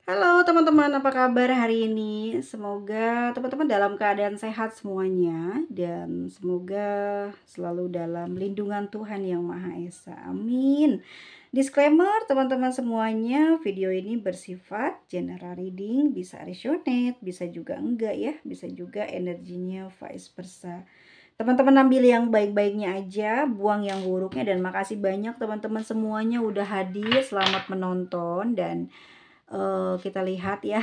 Halo teman-teman, apa kabar hari ini? Semoga teman-teman dalam keadaan sehat semuanya dan semoga selalu dalam lindungan Tuhan Yang Maha Esa. Amin. Disclaimer teman-teman semuanya, video ini bersifat general reading, bisa resonate, bisa juga enggak ya, bisa juga energinya vice versa. Teman-teman ambil yang baik-baiknya aja, buang yang buruknya, dan makasih banyak teman-teman semuanya udah hadir, selamat menonton. Dan kita lihat ya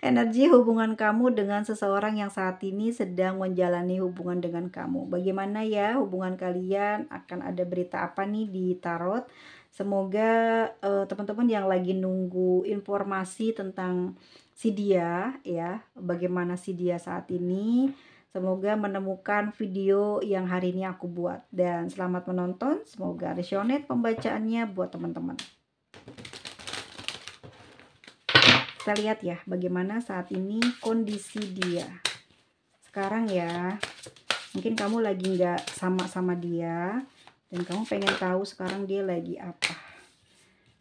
energi hubungan kamu dengan seseorang yang saat ini sedang menjalani hubungan dengan kamu. Bagaimana ya hubungan kalian? Akan ada berita apa nih di tarot? Semoga teman-teman yang lagi nunggu informasi tentang si dia ya, bagaimana si dia saat ini, semoga menemukan video yang hari ini aku buat. Dan selamat menonton, semoga resonate pembacaannya buat teman-teman. Kita lihat ya bagaimana saat ini kondisi dia sekarang ya. Mungkin kamu lagi nggak sama dia dan kamu pengen tahu sekarang dia lagi apa.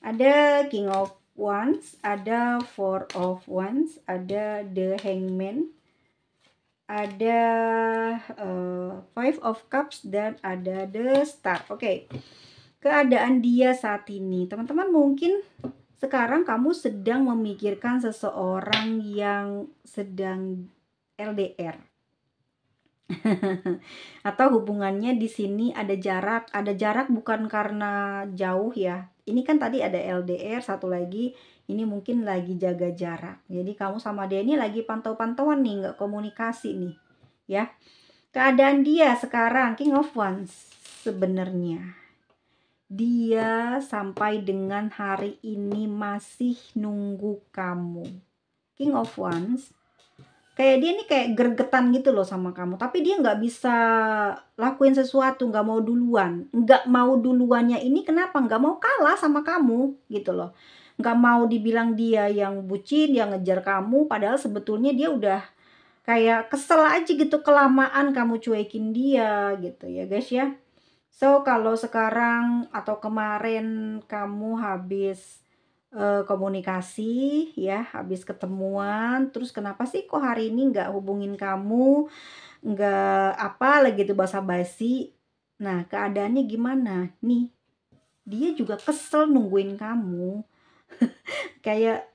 Ada King of Wands, ada Four of Wands, ada The Hangman, ada Five of Cups, dan ada The Star. Oke. Keadaan dia saat ini, teman-teman, mungkin sekarang kamu sedang memikirkan seseorang yang sedang LDR. Atau hubungannya di sini ada jarak bukan karena jauh ya. Ini kan tadi ada LDR, satu lagi ini mungkin lagi jaga jarak. Jadi kamu sama dia ini lagi pantau-pantauan nih, nggak komunikasi nih, ya. Keadaan dia sekarang King of Wands, sebenarnya dia sampai dengan hari ini masih nunggu kamu. King of Wands, kayak dia nih kayak gregetan gitu loh sama kamu, tapi dia nggak bisa lakuin sesuatu, nggak mau duluan. Nggak mau duluannya ini kenapa? Nggak mau kalah sama kamu gitu loh. Nggak mau dibilang dia yang bucin, yang ngejar kamu, padahal sebetulnya dia udah kayak kesel aja gitu, kelamaan kamu cuekin dia gitu ya guys ya. So, kalau sekarang atau kemarin kamu habis komunikasi ya, habis ketemuan, terus kenapa sih kok hari ini nggak hubungin kamu, nggak apa lagi tuh basa-basi. Nah, keadaannya gimana? Nih, dia juga kesel nungguin kamu. Kayak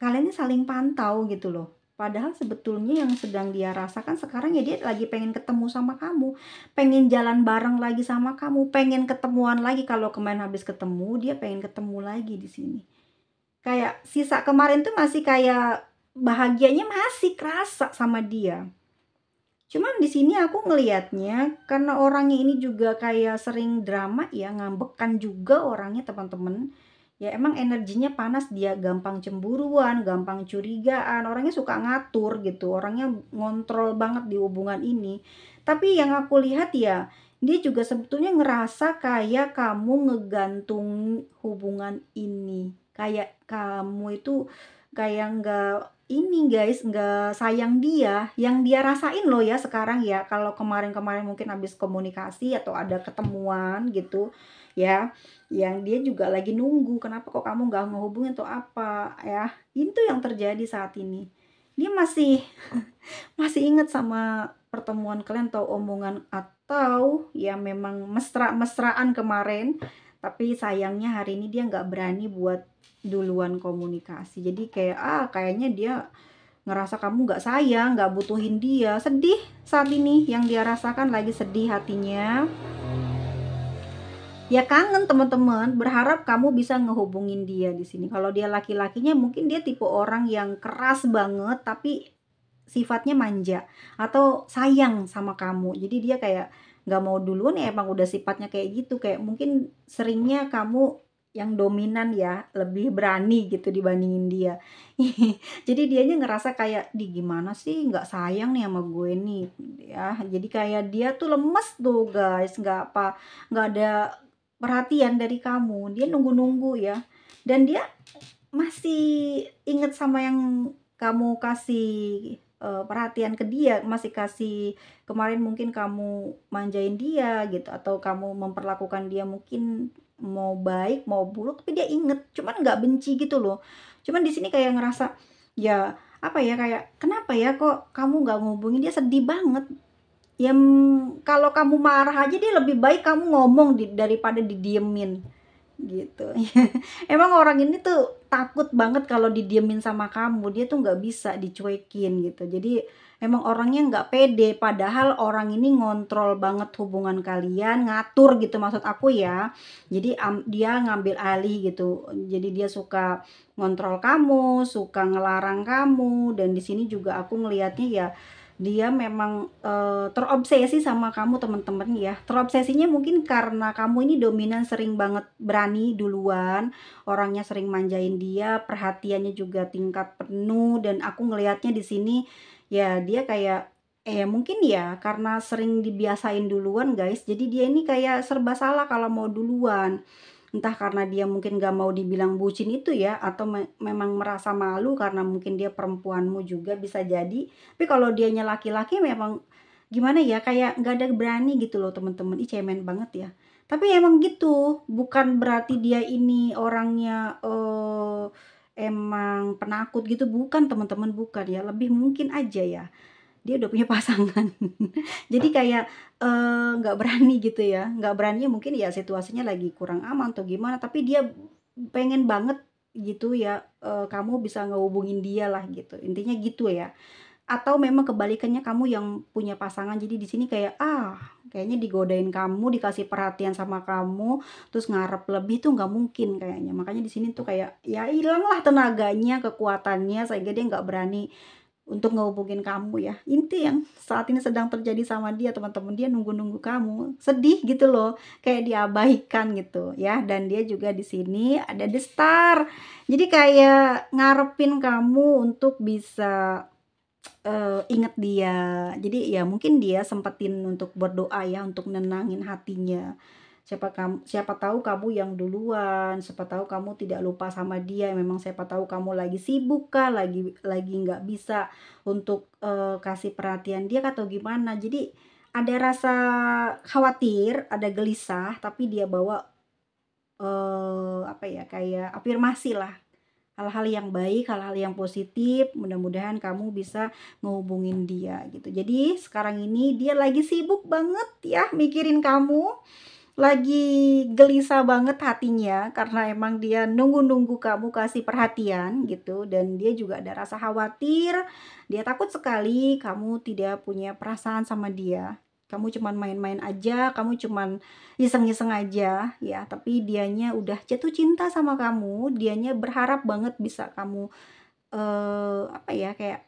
kalian ini saling pantau gitu loh. Padahal sebetulnya yang sedang dia rasakan sekarang ya dia lagi pengen ketemu sama kamu, pengen jalan bareng lagi sama kamu, pengen ketemuan lagi. Kalau kemarin habis ketemu, dia pengen ketemu lagi di sini. Kayak sisa kemarin tuh masih kayak bahagianya masih kerasa sama dia. Cuman di sini aku ngelihatnya karena orangnya ini juga kayak sering drama ya, ngambekan juga orangnya teman-teman. Ya emang energinya panas, dia gampang cemburuan, gampang curigaan, orangnya suka ngatur gitu, orangnya ngontrol banget di hubungan ini. Tapi yang aku lihat ya, dia juga sebetulnya ngerasa kayak kamu ngegantung hubungan ini. Kayak kamu itu kayak nggak ini guys, nggak sayang dia, yang dia rasain loh ya sekarang ya. Kalau kemarin-kemarin mungkin habis komunikasi atau ada ketemuan gitu ya, yang dia juga lagi nunggu, kenapa kok kamu nggak ngehubungin atau apa ya. Itu yang terjadi saat ini. Dia masih masih inget sama pertemuan kalian atau omongan, atau ya memang mesra-mesraan kemarin, tapi sayangnya hari ini dia nggak berani buat duluan komunikasi. Jadi kayak kayaknya dia ngerasa kamu nggak sayang, nggak butuhin dia. Sedih saat ini, yang dia rasakan lagi sedih hatinya. Ya kangen teman-teman, berharap kamu bisa ngehubungin dia di sini. Kalau dia laki-lakinya mungkin dia tipe orang yang keras banget tapi sifatnya manja atau sayang sama kamu. Jadi dia kayak nggak mau duluan, ya emang udah sifatnya kayak gitu. Kayak mungkin seringnya kamu yang dominan ya, lebih berani gitu dibandingin dia. Jadi dianya ngerasa kayak, di gimana sih nggak sayang nih sama gue nih ya. Jadi kayak dia tuh lemes tuh guys, nggak ada perhatian dari kamu. Dia nunggu-nunggu ya. Dan dia masih inget sama yang kamu kasih perhatian ke dia, masih kasih. Kemarin mungkin kamu manjain dia gitu, atau kamu memperlakukan dia mungkin mau baik mau buruk, tapi dia inget, cuman nggak benci gitu loh. Cuman di sini kayak ngerasa, ya apa ya, kayak kenapa ya kok kamu nggak ngubungin dia, sedih banget. Ya, kalau kamu marah aja dia lebih baik kamu ngomong daripada didiemin, gitu. Emang orang ini tuh takut banget kalau didiemin sama kamu, dia tuh nggak bisa dicuekin gitu. Jadi emang orangnya nggak pede, padahal orang ini ngontrol banget hubungan kalian, ngatur gitu maksud aku ya. Jadi dia ngambil alih gitu. Jadi dia suka ngontrol kamu, suka ngelarang kamu, dan di sini juga aku ngelihatnya ya dia memang terobsesi sama kamu teman-teman ya. Terobsesinya mungkin karena kamu ini dominan, sering banget berani duluan, orangnya sering manjain dia, perhatiannya juga tingkat penuh, dan aku ngelihatnya di sini ya dia kayak mungkin ya karena sering dibiasain duluan guys, jadi dia ini kayak serba salah kalau mau duluan. Entah karena dia mungkin gak mau dibilang bucin itu ya, atau memang merasa malu karena mungkin dia perempuanmu juga, bisa jadi. Tapi kalau dianya laki-laki memang gimana ya, kayak nggak ada berani gitu loh temen-temen. Ih, cemen banget ya. Tapi emang gitu, bukan berarti dia ini orangnya emang penakut gitu, bukan teman-teman, bukan ya. Lebih mungkin aja ya dia udah punya pasangan. Jadi kayak, nggak berani gitu ya, nggak beraninya mungkin ya situasinya lagi kurang aman atau gimana, tapi dia pengen banget gitu ya, kamu bisa ngehubungin dia lah gitu, intinya gitu ya. Atau memang kebalikannya kamu yang punya pasangan, jadi di sini kayak, kayaknya digodain kamu, dikasih perhatian sama kamu, terus ngarep lebih tuh nggak mungkin kayaknya. Makanya di sini tuh kayak, ya hilanglah tenaganya, kekuatannya, sehingga dia nggak berani untuk ngehubungin kamu ya. Inti yang saat ini sedang terjadi sama dia teman-teman, dia nunggu-nunggu kamu. Sedih gitu loh, kayak diabaikan gitu ya. Dan dia juga di sini ada the star. Jadi kayak ngarepin kamu untuk bisa inget dia. Jadi ya mungkin dia sempetin untuk berdoa ya, untuk nenangin hatinya. Siapa tahu kamu yang duluan, siapa tahu kamu tidak lupa sama dia, memang siapa tahu kamu lagi sibuk kah, lagi nggak bisa untuk kasih perhatian dia kah, atau gimana. Jadi ada rasa khawatir, ada gelisah, tapi dia bawa apa ya, kayak afirmasi lah, hal-hal yang baik, hal-hal yang positif, mudah-mudahan kamu bisa ngehubungin dia gitu. Jadi sekarang ini dia lagi sibuk banget ya mikirin kamu, lagi gelisah banget hatinya karena emang dia nunggu-nunggu kamu kasih perhatian gitu, dan dia juga ada rasa khawatir, dia takut sekali kamu tidak punya perasaan sama dia. Kamu cuman main-main aja, kamu cuman iseng-iseng aja ya, tapi dianya udah jatuh cinta sama kamu, dianya berharap banget bisa kamu apa ya, kayak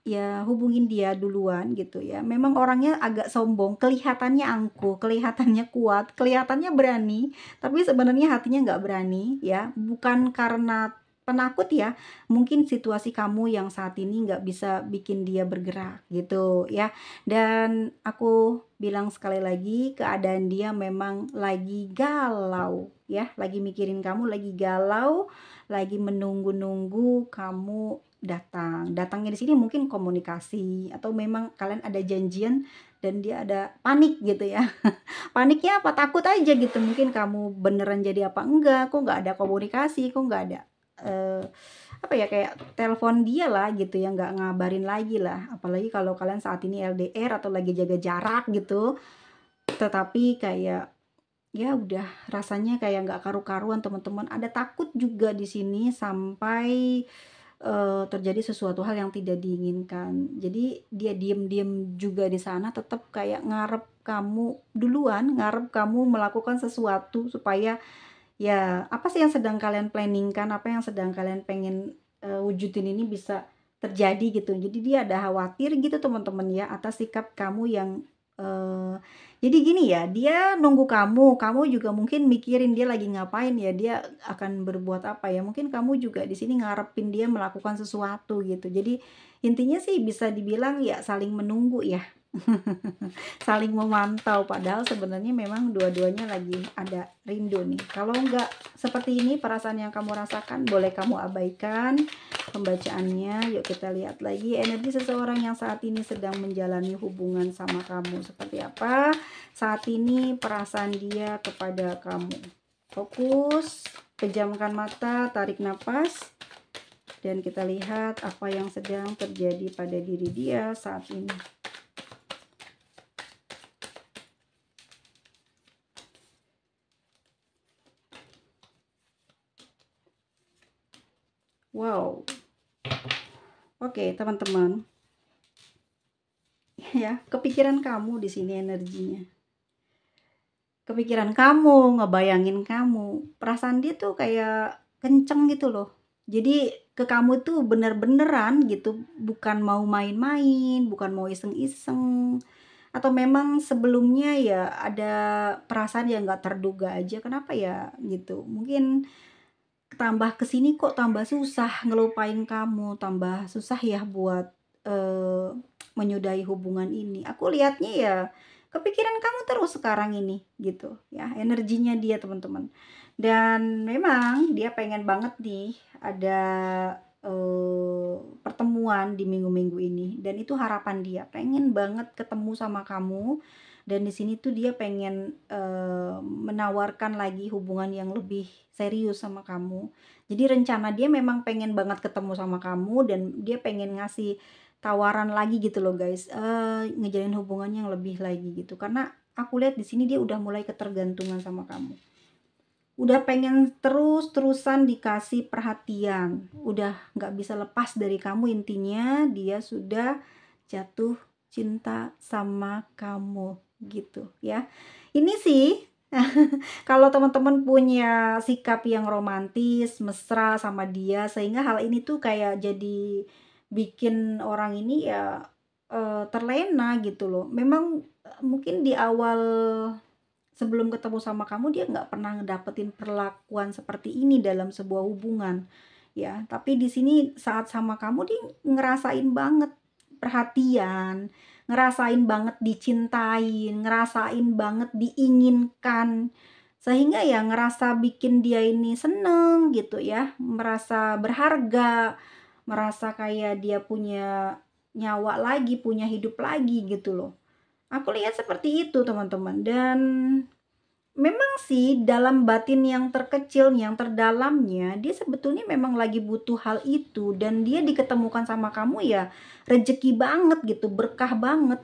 ya hubungin dia duluan gitu ya. Memang orangnya agak sombong, kelihatannya angkuh, kelihatannya kuat, kelihatannya berani, tapi sebenarnya hatinya nggak berani ya. Bukan karena penakut ya, mungkin situasi kamu yang saat ini nggak bisa bikin dia bergerak gitu ya. Dan aku bilang sekali lagi, keadaan dia memang lagi galau ya, lagi mikirin kamu, lagi galau, lagi menunggu-nunggu kamu datang. Datangnya di sini mungkin komunikasi, atau memang kalian ada janjian dan dia ada panik gitu ya. Paniknya apa? Takut aja gitu. Mungkin kamu beneran jadi apa enggak, kok nggak ada komunikasi, kok nggak ada eh, apa ya, kayak telepon dia lah gitu ya, nggak ngabarin lagi lah. Apalagi kalau kalian saat ini LDR atau lagi jaga jarak gitu. Tetapi kayak ya udah rasanya kayak nggak karu-karuan teman-teman. Ada takut juga di sini sampai terjadi sesuatu hal yang tidak diinginkan. Jadi dia diem-diem juga di sana, tetap kayak ngarep kamu duluan, ngarep kamu melakukan sesuatu supaya ya apa sih yang sedang kalian planningkan, apa yang sedang kalian pengen wujudin ini bisa terjadi gitu. Jadi dia ada khawatir gitu teman-teman ya, atas sikap kamu yang eh, jadi gini ya, dia nunggu kamu, kamu juga mungkin mikirin dia lagi ngapain ya, dia akan berbuat apa ya. Mungkin kamu juga di sini ngarepin dia melakukan sesuatu gitu. Jadi intinya sih bisa dibilang ya saling menunggu ya. Saling memantau, padahal sebenarnya memang dua-duanya lagi ada rindu nih. Kalau enggak seperti ini perasaan yang kamu rasakan, boleh kamu abaikan pembacaannya. Yuk kita lihat lagi energi seseorang yang saat ini sedang menjalani hubungan sama kamu seperti apa saat ini, perasaan dia kepada kamu. Fokus, pejamkan mata, tarik nafas. Dan kita lihat apa yang sedang terjadi pada diri dia saat ini. Wow. Oke, teman-teman. Ya, kepikiran kamu di sini energinya. Kepikiran kamu, ngebayangin kamu. Perasaan dia tuh kayak kenceng gitu loh. Jadi ke kamu tuh bener-beneran gitu, bukan mau main-main, bukan mau iseng-iseng. Atau memang sebelumnya ya ada perasaan yang nggak terduga aja, kenapa ya gitu. Mungkin tambah kesini kok tambah susah ngelupain kamu, tambah susah ya buat menyudahi hubungan ini. Aku lihatnya ya kepikiran kamu terus sekarang ini gitu ya, energinya dia teman-teman. Dan memang dia pengen banget nih ada pertemuan di minggu-minggu ini, dan itu harapan dia, pengen banget ketemu sama kamu. Dan di sini tuh dia pengen menawarkan lagi hubungan yang lebih serius sama kamu. Jadi rencana dia memang pengen banget ketemu sama kamu, dan dia pengen ngasih tawaran lagi gitu loh guys, ngejalin hubungan yang lebih lagi gitu. Karena aku lihat di sini dia udah mulai ketergantungan sama kamu. Udah pengen terus-terusan dikasih perhatian, udah nggak bisa lepas dari kamu, intinya dia sudah jatuh cinta sama kamu gitu ya. Ini sih kalau teman-teman punya sikap yang romantis, mesra sama dia, sehingga hal ini tuh kayak jadi bikin orang ini ya terlena gitu loh. Memang mungkin di awal sebelum ketemu sama kamu dia nggak pernah ngedapetin perlakuan seperti ini dalam sebuah hubungan ya. Tapi di sini saat sama kamu dia ngerasain banget perhatian, ngerasain banget dicintain, ngerasain banget diinginkan, sehingga ya ngerasa bikin dia ini seneng gitu ya, merasa berharga, merasa kayak dia punya nyawa lagi, punya hidup lagi gitu loh. Aku lihat seperti itu teman-teman. Dan memang sih dalam batin yang terkecil, yang terdalamnya, dia sebetulnya memang lagi butuh hal itu, dan dia diketemukan sama kamu ya rezeki banget gitu, berkah banget.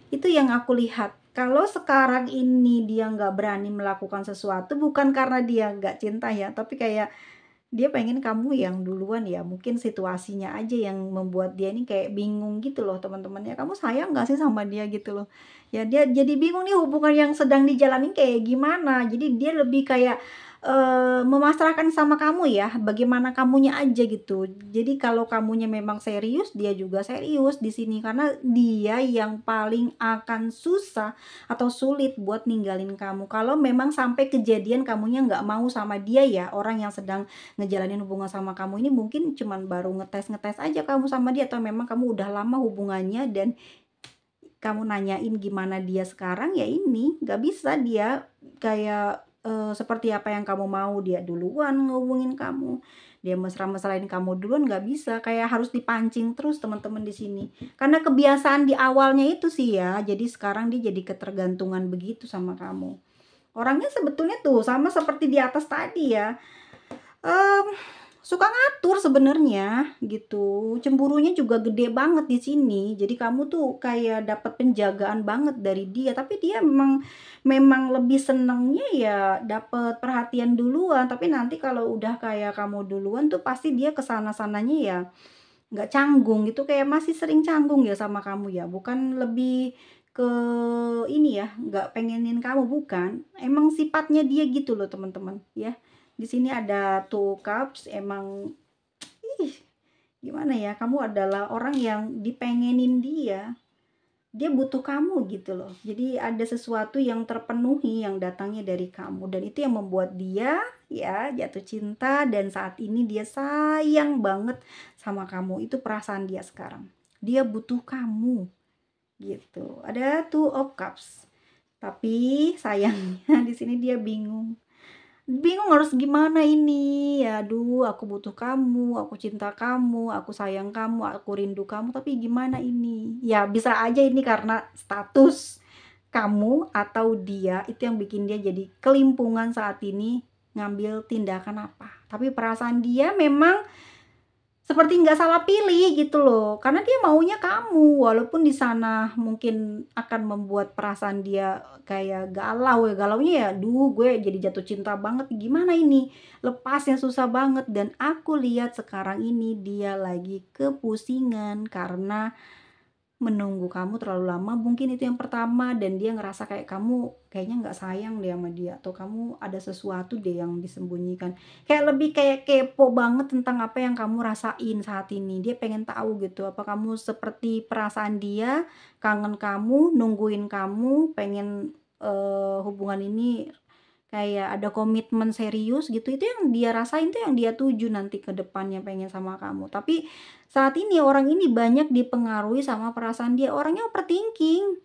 Itu yang aku lihat. Kalau sekarang ini dia nggak berani melakukan sesuatu, bukan karena dia nggak cinta ya, tapi kayak dia pengen kamu yang duluan ya, mungkin situasinya aja yang membuat dia ini kayak bingung gitu loh teman-teman ya, kamu sayang nggak sih sama dia gitu loh. Ya dia jadi bingung nih hubungan yang sedang dijalani kayak gimana, jadi dia lebih kayak memasrahkan sama kamu ya, bagaimana kamunya aja gitu. Jadi kalau kamunya memang serius, dia juga serius di sini, karena dia yang paling akan susah atau sulit buat ninggalin kamu. Kalau memang sampai kejadian kamunya nggak mau sama dia ya, orang yang sedang ngejalanin hubungan sama kamu ini mungkin cuman baru ngetes-ngetes aja kamu sama dia, atau memang kamu udah lama hubungannya dan kamu nanyain gimana dia sekarang, ya ini nggak bisa dia kayak seperti apa yang kamu mau, dia duluan ngehubungin kamu, dia mesra-mesrain kamu duluan, nggak bisa, kayak harus dipancing terus teman-teman di sini. Karena kebiasaan di awalnya itu sih ya, jadi sekarang dia jadi ketergantungan begitu sama kamu. Orangnya sebetulnya tuh sama seperti di atas tadi ya, Mmm, suka ngatur sebenarnya gitu, cemburunya juga gede banget di sini. Jadi kamu tuh kayak dapat penjagaan banget dari dia, tapi dia memang lebih senengnya ya dapat perhatian duluan, tapi nanti kalau udah kayak kamu duluan tuh pasti dia ke sana-sananya ya nggak canggung gitu, kayak masih sering canggung ya sama kamu ya, bukan lebih ke ini ya, nggak pengenin kamu, bukan. Emang sifatnya dia gitu loh teman-teman ya. Di sini ada Two Cups, emang ih, gimana ya, kamu adalah orang yang dipengenin dia. Dia butuh kamu gitu loh. Jadi ada sesuatu yang terpenuhi yang datangnya dari kamu, dan itu yang membuat dia ya jatuh cinta, dan saat ini dia sayang banget sama kamu. Itu perasaan dia sekarang. Dia butuh kamu gitu. Ada Two of Cups. Tapi sayangnya di sini dia bingung. Bingung harus gimana ini, aduh aku butuh kamu, aku cinta kamu, aku sayang kamu, aku rindu kamu, tapi gimana ini? Ya bisa aja ini karena status kamu atau dia, itu yang bikin dia jadi kelimpungan saat ini ngambil tindakan apa. Tapi perasaan dia memang seperti nggak salah pilih gitu loh, karena dia maunya kamu, walaupun di sana mungkin akan membuat perasaan dia kayak galau ya, galaunya ya, "Duh gue jadi jatuh cinta banget, gimana ini? Lepasnya susah banget." Dan aku lihat sekarang ini dia lagi kepusingan karena menunggu kamu terlalu lama, mungkin itu yang pertama, dan dia ngerasa kayak kamu kayaknya nggak sayang deh sama dia, atau kamu ada sesuatu deh yang disembunyikan. Kayak lebih kayak kepo banget tentang apa yang kamu rasain saat ini. Dia pengen tahu gitu, apa kamu seperti perasaan dia, kangen kamu, nungguin kamu, pengen, hubungan ini kayak ada komitmen serius gitu, itu yang dia rasain tuh yang dia tuju nanti ke depannya pengen sama kamu. Tapi saat ini orang ini banyak dipengaruhi sama perasaan dia, orangnya overthinking.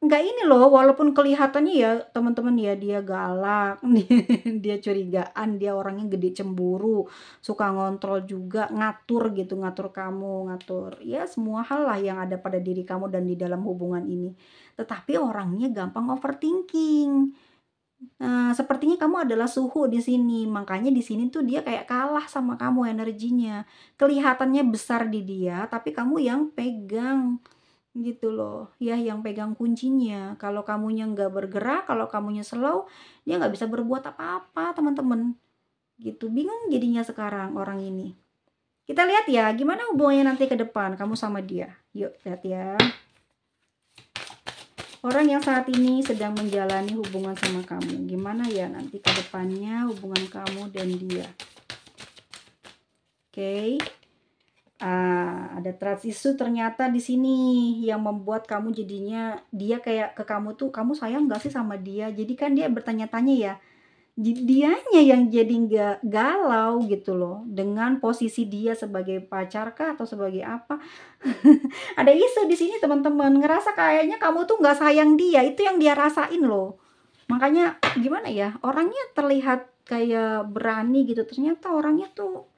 Nggak ini loh, walaupun kelihatannya ya teman-teman ya, dia galak, dia curigaan, dia orangnya gede cemburu, suka ngontrol juga, ngatur gitu, ngatur kamu, ngatur ya semua hal lah yang ada pada diri kamu dan di dalam hubungan ini. Tetapi orangnya gampang overthinking. Nah, sepertinya kamu adalah suhu di sini, makanya di sini tuh dia kayak kalah sama kamu energinya. Kelihatannya besar di dia, tapi kamu yang pegang gitu loh, ya yang pegang kuncinya. Kalau kamunya nggak bergerak, kalau kamunya slow, dia nggak bisa berbuat apa-apa, teman-teman. Gitu, bingung jadinya sekarang orang ini. Kita lihat ya, gimana hubungannya nanti ke depan kamu sama dia. Yuk, lihat ya. Orang yang saat ini sedang menjalani hubungan sama kamu, gimana ya nanti ke depannya hubungan kamu dan dia. Oke. Ada trust issue ternyata di sini yang membuat kamu jadinya dia kayak ke kamu tuh, "Kamu sayang nggak sih sama dia?" Jadi kan dia bertanya-tanya ya. Dianya yang jadi nggak galau gitu loh, dengan posisi dia sebagai pacar kah atau sebagai apa. Ada isu di sini teman-teman, ngerasa kayaknya kamu tuh nggak sayang dia, itu yang dia rasain loh. Makanya gimana ya, orangnya terlihat kayak berani gitu, ternyata orangnya tuh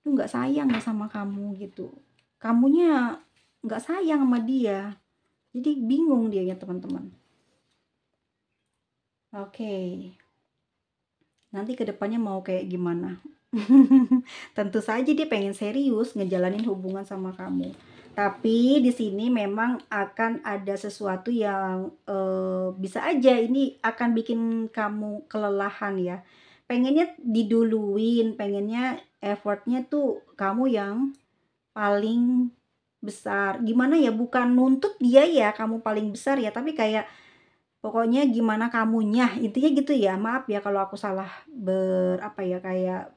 nggak sayang ya sama kamu gitu. Kamunya nggak sayang sama dia, jadi bingung dia ya teman-teman. Oke, nanti kedepannya mau kayak gimana? Tentu saja dia pengen serius ngejalanin hubungan sama kamu. Tapi di sini memang akan ada sesuatu yang bisa aja ini akan bikin kamu kelelahan ya. Pengennya diduluin, pengennya effortnya tuh kamu yang paling besar. Gimana ya? Bukan nuntut dia ya kamu paling besar ya, tapi kayak pokoknya gimana kamunya, intinya gitu ya. Maaf ya kalau aku salah apa ya, kayak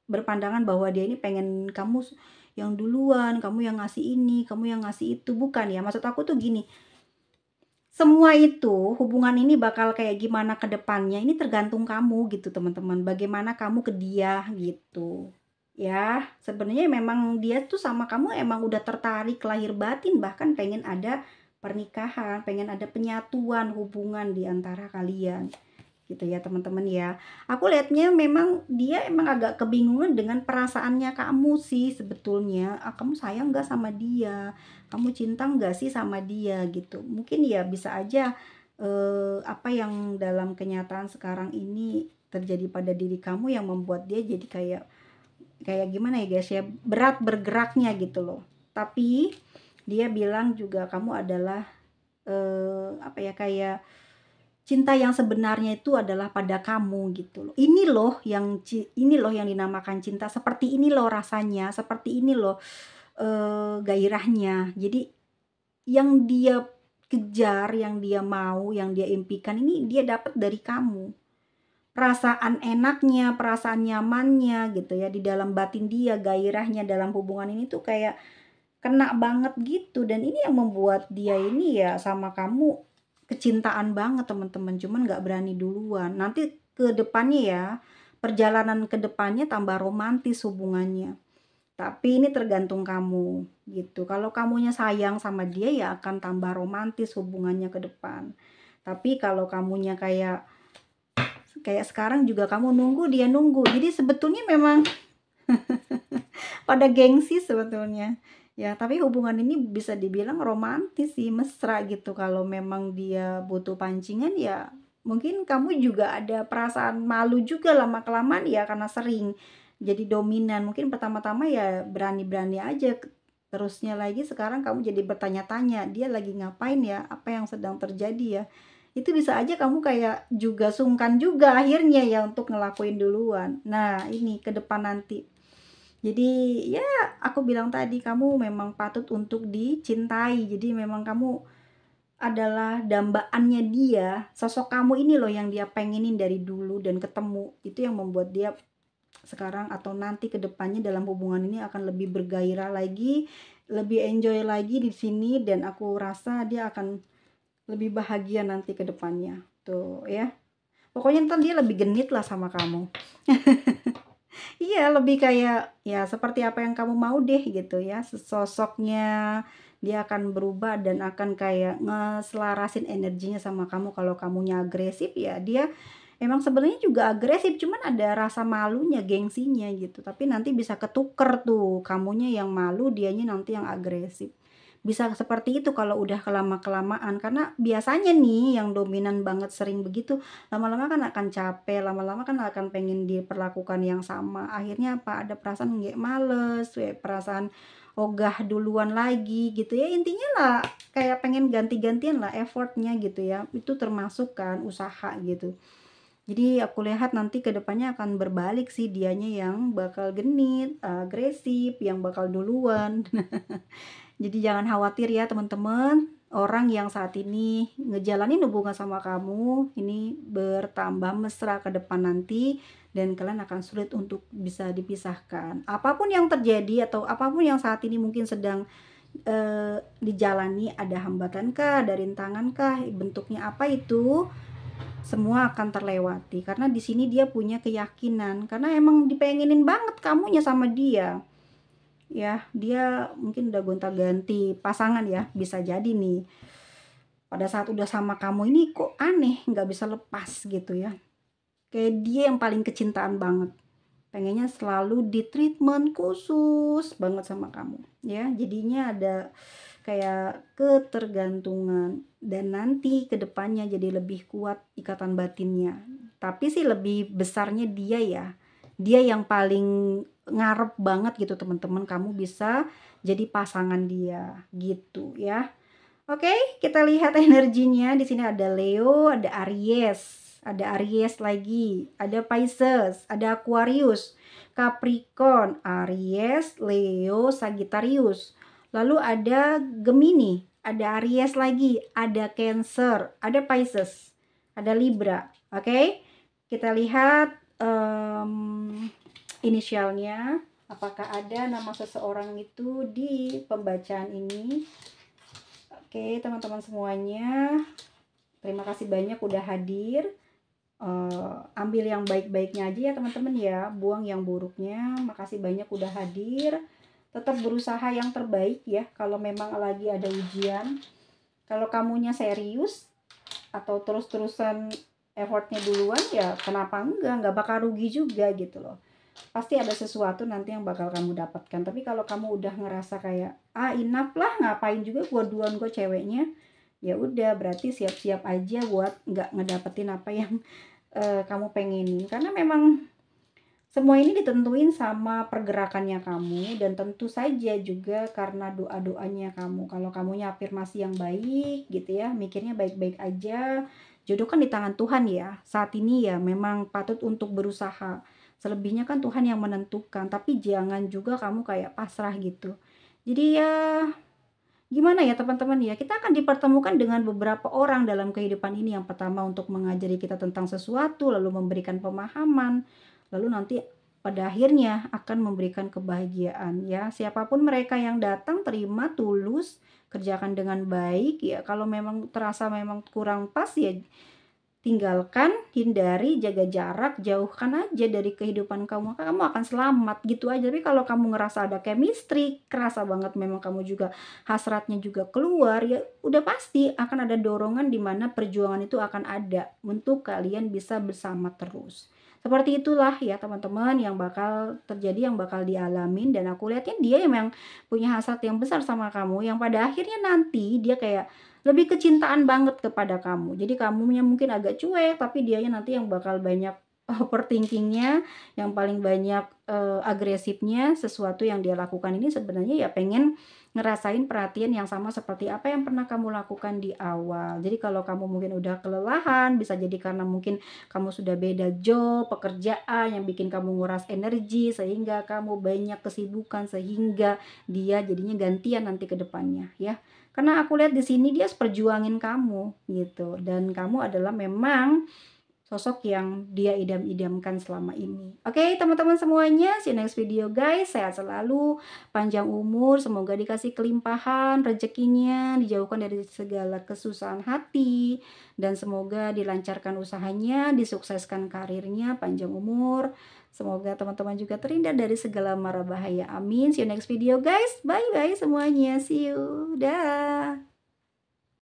berpandangan bahwa dia ini pengen kamu yang duluan, kamu yang ngasih ini, kamu yang ngasih itu, bukan ya. Maksud aku tuh gini, semua itu hubungan ini bakal kayak gimana ke depannya ini tergantung kamu gitu teman-teman. Bagaimana kamu ke dia gitu. Ya, sebenarnya memang dia tuh sama kamu emang udah tertarik lahir batin, bahkan pengen ada pernikahan, pengen ada penyatuan hubungan di antara kalian gitu ya teman-teman ya. Aku lihatnya memang dia emang agak kebingungan dengan perasaannya kamu sih sebetulnya. Kamu sayang nggak sama dia? Kamu cinta nggak sih sama dia gitu? Mungkin ya bisa aja apa yang dalam kenyataan sekarang ini terjadi pada diri kamu yang membuat dia jadi kayak kayak gimana ya guys ya, berat bergeraknya gitu loh. Tapi dia bilang juga kamu adalah apa ya, kayak cinta yang sebenarnya itu adalah pada kamu gitu loh. Ini loh yang dinamakan cinta, seperti ini loh rasanya, seperti ini loh gairahnya. Jadi yang dia kejar, yang dia mau, yang dia impikan ini dia dapat dari kamu. Perasaan enaknya, perasaan nyamannya gitu ya di dalam batin dia, gairahnya dalam hubungan ini tuh kayak kena banget gitu, dan ini yang membuat dia ini ya sama kamu kecintaan banget teman-teman, cuman nggak berani duluan. Nanti ke depannya ya, perjalanan ke depannya tambah romantis hubungannya. Tapi ini tergantung kamu gitu. Kalau kamunya sayang sama dia ya akan tambah romantis hubungannya ke depan. Tapi kalau kamunya kayak kayak sekarang juga kamu nunggu, dia nunggu. Jadi sebetulnya memang pada gengsi sebetulnya. Ya, tapi hubungan ini bisa dibilang romantis sih, mesra gitu. Kalau memang dia butuh pancingan ya mungkin kamu juga ada perasaan malu juga lama-kelamaan ya karena sering. jadi dominan. Mungkin pertama-tama ya berani-berani aja, terusnya lagi sekarang kamu jadi bertanya-tanya, "Dia lagi ngapain ya? Apa yang sedang terjadi ya?" Itu bisa aja kamu kayak juga sungkan juga akhirnya ya untuk ngelakuin duluan. Nah, ini ke depan nanti. Jadi ya aku bilang tadi, kamu memang patut untuk dicintai. Jadi memang kamu adalah dambaannya dia. Sosok kamu ini loh yang dia pengenin dari dulu dan ketemu. Itu yang membuat dia sekarang atau nanti ke depannya dalam hubungan ini akan lebih bergairah lagi, lebih enjoy lagi di sini, dan aku rasa dia akan lebih bahagia nanti ke depannya. Tuh ya. Pokoknya ntar dia lebih genit lah sama kamu. Iya, lebih kayak ya seperti apa yang kamu mau deh gitu ya. Sosoknya dia akan berubah dan akan kayak ngeselarasin energinya sama kamu. Kalau kamunya agresif ya dia emang sebenarnya juga agresif, cuman ada rasa malunya, gengsinya gitu. Tapi nanti bisa ketuker tuh, kamunya yang malu, dianya nanti yang agresif. Bisa seperti itu kalau udah kelama-kelamaan, karena biasanya nih yang dominan banget sering begitu, lama-lama kan akan capek, lama-lama kan akan pengen diperlakukan yang sama. Akhirnya apa? Ada perasaan nggak males, perasaan ogah duluan lagi gitu ya. Intinya lah kayak pengen ganti-gantian lah effortnya gitu ya. Itu termasuk kan usaha gitu. Jadi aku lihat nanti ke depannya akan berbalik sih, dianya yang bakal genit, agresif, yang bakal duluan. Jadi jangan khawatir ya teman-teman, orang yang saat ini ngejalanin hubungan sama kamu ini bertambah mesra ke depan nanti, dan kalian akan sulit untuk bisa dipisahkan. Apapun yang terjadi atau apapun yang saat ini mungkin sedang dijalani, ada hambatan kah, ada rintangan kah, bentuknya apa itu, semua akan terlewati karena di sini dia punya keyakinan, karena emang dipengenin banget kamunya sama dia. Ya, dia mungkin udah gonta-ganti pasangan ya, bisa jadi nih. Pada saat udah sama kamu ini kok aneh, nggak bisa lepas gitu ya. Kayak dia yang paling kecintaan banget. Pengennya selalu di treatment khusus banget sama kamu. Ya, jadinya ada kayak ketergantungan, dan nanti ke depannya jadi lebih kuat ikatan batinnya. Tapi sih lebih besarnya dia ya. Dia yang paling ngarep banget gitu teman-teman, kamu bisa jadi pasangan dia gitu ya. Oke, kita lihat energinya. Di sini ada Leo, ada Aries lagi, ada Pisces, ada Aquarius, Capricorn, Aries, Leo, Sagittarius. Lalu ada Gemini, ada Aries lagi, ada Cancer, ada Pisces, ada Libra. Oke, kita lihat inisialnya. Apakah ada nama seseorang itu di pembacaan ini? Oke, teman-teman semuanya, terima kasih banyak udah hadir. Ambil yang baik-baiknya aja ya teman-teman ya, buang yang buruknya. Makasih banyak udah hadir. Tetap berusaha yang terbaik ya kalau memang lagi ada ujian. Kalau kamunya serius atau terus-terusan effortnya duluan ya kenapa nggak bakal rugi juga gitu loh. Pasti ada sesuatu nanti yang bakal kamu dapatkan. Tapi kalau kamu udah ngerasa kayak enough lah, ngapain juga gua duluan, gue ceweknya, ya udah berarti siap-siap aja buat nggak ngedapetin apa yang kamu pengenin. Karena memang semua ini ditentuin sama pergerakannya kamu, dan tentu saja juga karena doa-doanya kamu. Kalau kamunya afirmasi yang baik gitu ya, mikirnya baik-baik aja, jodoh kan di tangan Tuhan ya. Saat ini ya memang patut untuk berusaha. Selebihnya kan Tuhan yang menentukan, tapi jangan juga kamu kayak pasrah gitu. Jadi ya gimana ya teman-teman ya, kita akan dipertemukan dengan beberapa orang dalam kehidupan ini. Yang pertama untuk mengajari kita tentang sesuatu, lalu memberikan pemahaman, lalu nanti pada akhirnya akan memberikan kebahagiaan ya. Siapapun mereka yang datang, terima tulus, kerjakan dengan baik ya. Kalau memang terasa memang kurang pas ya tinggalkan, hindari, jaga jarak, jauhkan aja dari kehidupan kamu, maka kamu akan selamat gitu aja. Tapi kalau kamu ngerasa ada chemistry, kerasa banget memang kamu juga hasratnya juga keluar, ya udah pasti akan ada dorongan di mana perjuangan itu akan ada untuk kalian bisa bersama terus. Seperti itulah ya teman-teman yang bakal terjadi, yang bakal dialamin. Dan aku lihatnya dia memang punya hasrat yang besar sama kamu, yang pada akhirnya nanti dia kayak lebih kecintaan banget kepada kamu. Jadi kamunya mungkin agak cuek, tapi dianya nanti yang bakal banyak overthinkingnya, yang paling banyak, agresifnya, sesuatu yang dia lakukan ini sebenarnya ya pengen ngerasain perhatian yang sama seperti apa yang pernah kamu lakukan di awal. Jadi kalau kamu mungkin udah kelelahan, bisa jadi karena mungkin kamu sudah beda job, pekerjaan yang bikin kamu nguras energi, sehingga kamu banyak kesibukan, sehingga dia jadinya gantian nanti ke depannya ya. Karena aku lihat di sini dia perjuangin kamu gitu, dan kamu adalah memang sosok yang dia idam-idamkan selama ini. Oke, teman-teman semuanya, see you next video guys. Sehat selalu, panjang umur, semoga dikasih kelimpahan rezekinya, dijauhkan dari segala kesusahan hati, dan semoga dilancarkan usahanya, disukseskan karirnya, panjang umur. Semoga teman-teman juga terhindar dari segala mara bahaya. Amin. See you next video guys. Bye-bye semuanya. See you. Dah.